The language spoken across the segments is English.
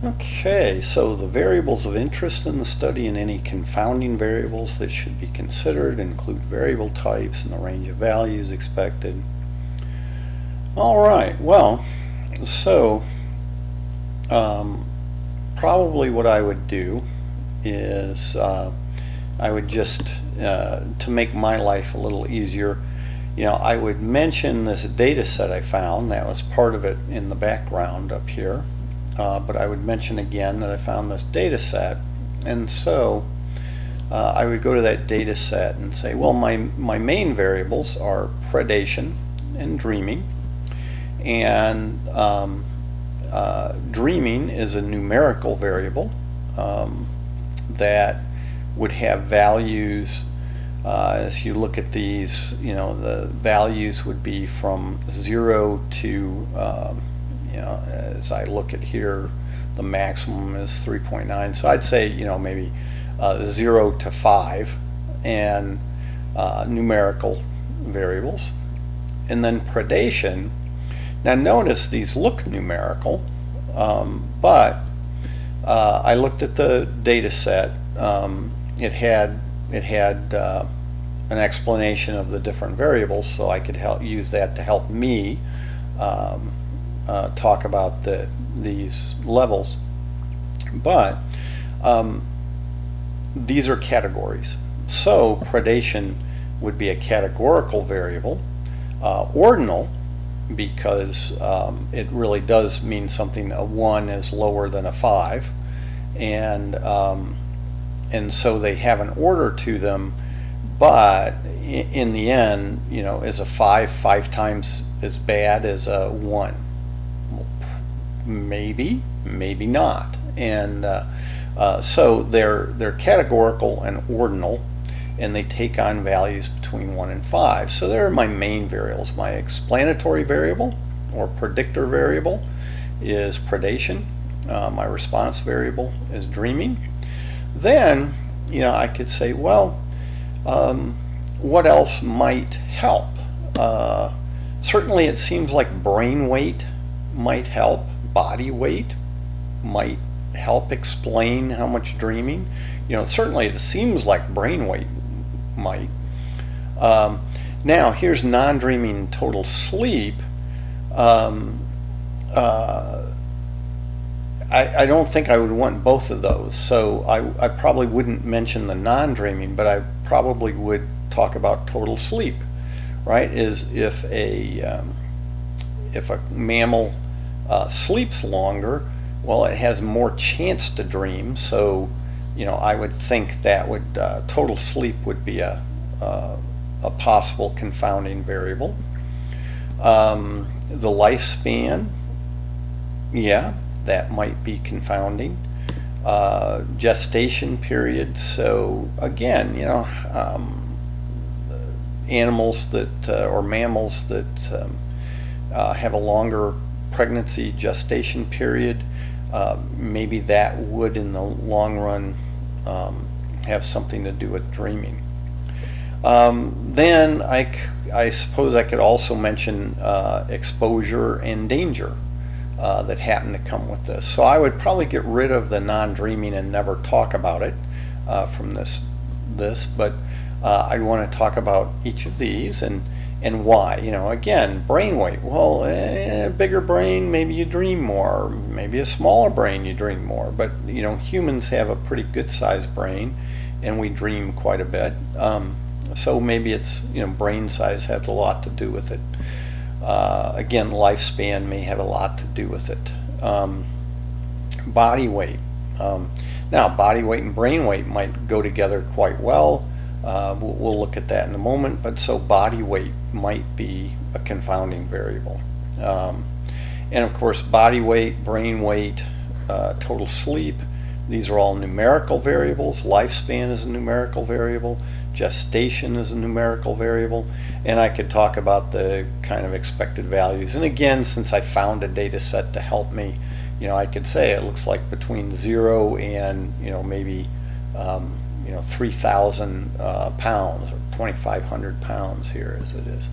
Okay, so the variables of interest in the study and any confounding variables that should be considered include variable types and the range of values expected. All right, well, so probably what I would do is I would just, to make my life a little easier, I would mention this data set I found. That was part of it in the background up here. But I would mention again that I found this data set, and so I would go to that data set and say, well, my main variables are predation and dreaming, and dreaming is a numerical variable that would have values. As you look at these, the values would be from 0 to as I look at here, the maximum is 3.9. So I'd say, maybe 0 to 5, and numerical variables. And then predation. Now notice these look numerical, but I looked at the data set. It had an explanation of the different variables, so I could use that to help me talk about these levels. But these are categories. So predation would be a categorical variable. Ordinal, because it really does mean something. A 1 is lower than a 5, and so they have an order to them. But in the end, is a 5 times as bad as a 1? Maybe not. And so they're categorical and ordinal, and they take on values between 1 and 5. So they're my main variables. My explanatory variable or predictor variable is predation. My response variable is dreaming. Then I could say, well, what else might help? Certainly it seems like brain weight might help. Body weight might help explain how much dreaming. Certainly it seems like brain weight might. Now here's non-dreaming total sleep. I don't think I would want both of those, so I probably wouldn't mention the non-dreaming, but I probably would talk about total sleep, right? Is if a mammal sleeps longer, well, it has more chance to dream. So I would think that would total sleep would be a possible confounding variable. The lifespan, yeah, that might be confounding. Gestation period. So again, animals that or mammals that have a longer pregnancy gestation period, maybe that would in the long run have something to do with dreaming. Then I suppose I could also mention exposure and danger that happen to come with this. So I would probably get rid of the non-dreaming and never talk about it from this, but I want to talk about each of these and why. Again, brain weight. Well, bigger brain, maybe you dream more. Maybe a smaller brain, you dream more. But humans have a pretty good sized brain, and we dream quite a bit. So maybe it's brain size has a lot to do with it. Again, lifespan may have a lot to do with it. Body weight. Now, body weight and brain weight might go together quite well. We'll look at that in a moment, but so body weight might be a confounding variable. And of course, body weight, brain weight, total sleep, these are all numerical variables. Lifespan is a numerical variable. Gestation is a numerical variable. And I could talk about the kind of expected values. And again, since I found a data set to help me, I could say it looks like between 0 and maybe 3,000 pounds or 2,500 pounds here as it is.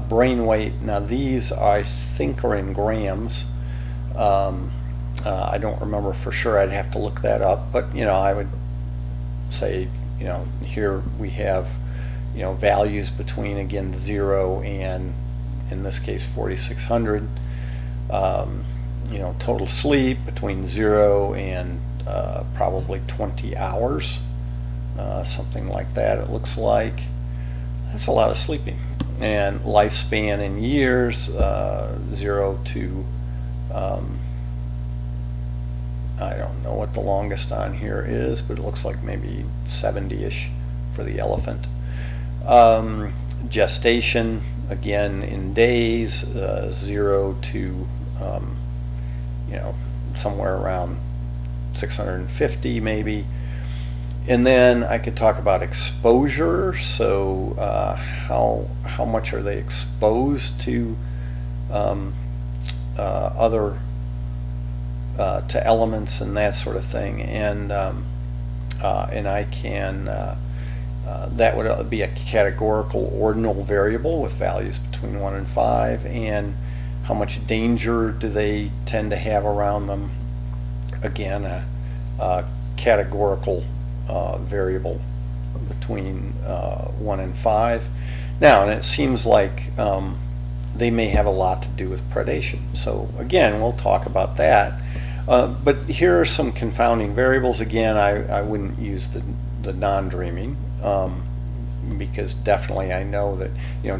Brain weight, now these I think are in grams. I don't remember for sure. I'd have to look that up, but I would say, here we have, values between, again, 0 and, in this case, 4,600. Total sleep between 0 and probably 20 hours, something like that. It looks like that's a lot of sleeping. And lifespan in years, 0 to I don't know what the longest on here is, but it looks like maybe 70-ish for the elephant. Gestation, again, in days, 0 to somewhere around 650 maybe. And then I could talk about exposure. So how much are they exposed to other to elements and that sort of thing, and I can that would be a categorical ordinal variable with values between 1 and 5, and how much danger do they tend to have around them. Again, a categorical variable between 1 and 5. Now, and it seems like they may have a lot to do with predation. So again, we'll talk about that. But here are some confounding variables. Again, I wouldn't use the non-dreaming, because definitely I know that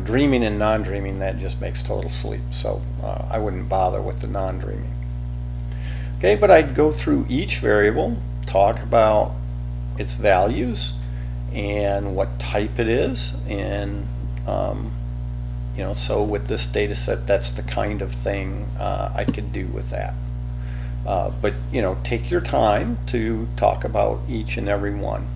dreaming and non-dreaming, that just makes total sleep. So I wouldn't bother with the non-dreaming. Okay, but I'd go through each variable, talk about its values and what type it is, and so with this data set, that's the kind of thing I could do with that. But take your time to talk about each and every one.